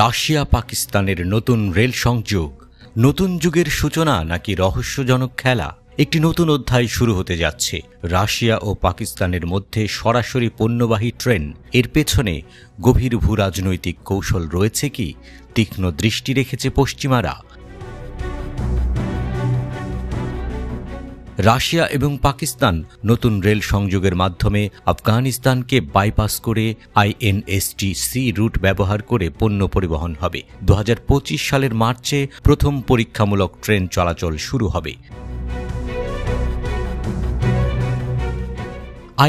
Russia পাকিস্তানের নতুন rail সংযোগ, নতুন যুগের সূচনা নাকি রহস্যজনক খেলা? একটি নতুন অধ্যায় শুরু হতে যাচ্ছে। রাশিয়া ও পাকিস্তানের মধ্যে সরাসরি পণ্যবাহী ট্রেন, এর পেছনে গভীর ভূরাজনৈতিক কৌশল রয়েছে কি? তীক্ষ্ণ দৃষ্টি রেখেছে পশ্চিমারা। রাশিয়া এবং পাকিস্তান নতুন রেল সংযোগের মাধ্যমে আফগানিস্তানকে বাইপাস করে INSTC রুট ব্যবহার করে পণ্য পরিবহন হবে। 2025 সালের মার্চে প্রথম পরীক্ষামূলক ট্রেন চলাচল শুরু হবে।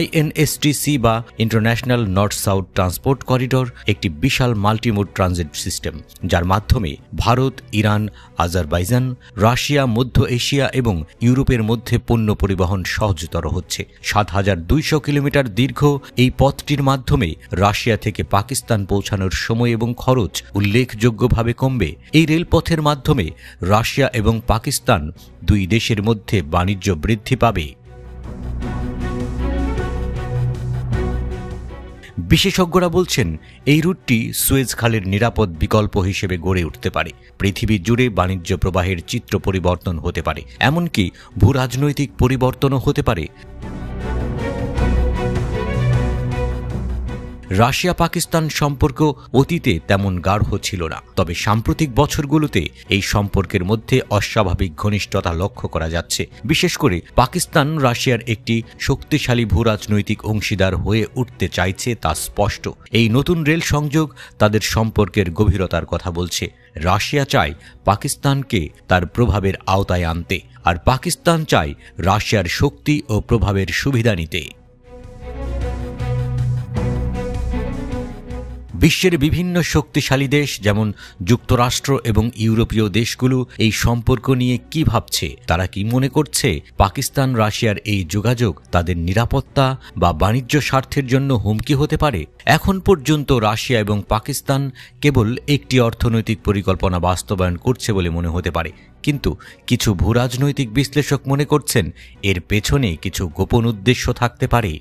INSTC বা international north south transport corridor একটি বিশাল মাল্টিমোড ট্রানজিট সিস্টেম, যার মাধ্যমে ভারত, ইরান, আজারবাইজান, রাশিয়া, মধ্য এশিয়া এবং ইউরোপের মধ্যে পণ্য পরিবহন সহজতর হচ্ছে। 7200 কিলোমিটার দীর্ঘ এই পথটির মাধ্যমে রাশিয়া থেকে পাকিস্তান পৌঁছানোর সময় এবং খরচ উল্লেখযোগ্যভাবে কমবে। এই রেলপথের মাধ্যমে রাশিয়া এবং পাকিস্তান দুই দেশের মধ্যে বাণিজ্য বৃদ্ধি পাবে। বিশেষজ্ঞরা বলছেন, এই রুটটি সুয়েজ খালের নিরাপদ বিকল্প হিসেবে গড়ে উঠতে পারে। পৃথিবী জুড়ে বাণিজ্য প্রবাহের চিত্র পরিবর্তন হতে পারে, এমনকি ভূরাজনৈতিক পরিবর্তনও হতে পারে। রাশিয়া পাকিস্তান সম্পর্ক অতীতে তেমন গাঢ় ছিল না, তবে সাম্প্রতিক বছরগুলোতে এই সম্পর্কের মধ্যে অস্বাভাবিক ঘনিষ্ঠতা লক্ষ্য করা যাচ্ছে। বিশেষ করে পাকিস্তান রাশিয়ার একটি শক্তিশালী ভূরাজনৈতিক অংশীদার হয়ে উঠতে চাইছে, তা স্পষ্ট। এই নতুন রেল সংযোগ তাদের সম্পর্কের গভীরতার কথা বলছে। রাশিয়া চায় পাকিস্তানকে তার প্রভাবের আওতায় আনতে, আর পাকিস্তান চায় রাশিয়ার শক্তি ও প্রভাবের সুবিধা নিতে। বিশ্বের বিভিন্ন শক্তিশালী দেশ যেমন যুক্তরাষ্ট্র এবং ইউরোপীয় দেশগুলো এই সম্পর্ক নিয়ে কি ভাবছে? তারা কি মনে করছে পাকিস্তান রাশিয়ার এই যোগাযোগ তাদের নিরাপত্তা বা বাণিজ্য স্বার্থের জন্য হুমকি হতে পারে? এখন পর্যন্ত রাশিয়া এবং পাকিস্তান কেবল একটি অর্থনৈতিক পরিকল্পনা বাস্তবায়ন করছে বলে মনে হতে পারে, কিন্তু কিছু ভূরাজনৈতিক বিশ্লেষক মনে করছেন এর পেছনে কিছু গোপন উদ্দেশ্য থাকতে পারে।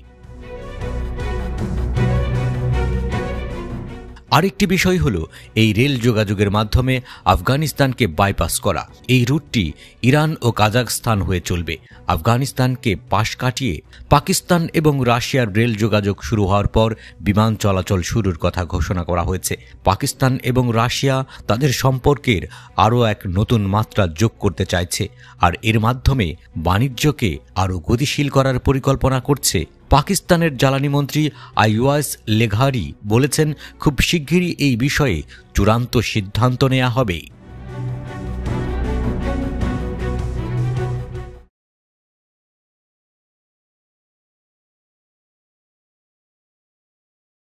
আরেকটি বিষয় হল এই রেল যোগাযোগের মাধ্যমে আফগানিস্তানকে বাইপাস করা। এই রুটটি ইরান ও কাজাখস্তান হয়ে চলবে। আফগানিস্তানকে পাশ কাটিয়ে পাকিস্তান এবং রাশিয়ার রেল যোগাযোগ শুরু হওয়ার পর বিমান চলাচল শুরুর কথা ঘোষণা করা হয়েছে। পাকিস্তান এবং রাশিয়া তাদের সম্পর্কের আরও এক নতুন মাত্রা যোগ করতে চাইছে, আর এর মাধ্যমে বাণিজ্যকে আরও গতিশীল করার পরিকল্পনা করছে। পাকিস্তানের জ্বালানি মন্ত্রী আইওয়াস লেঘারি বলেছেন, খুব শিগগিরই এই বিষয়ে চূড়ান্ত সিদ্ধান্ত নেওয়া হবে।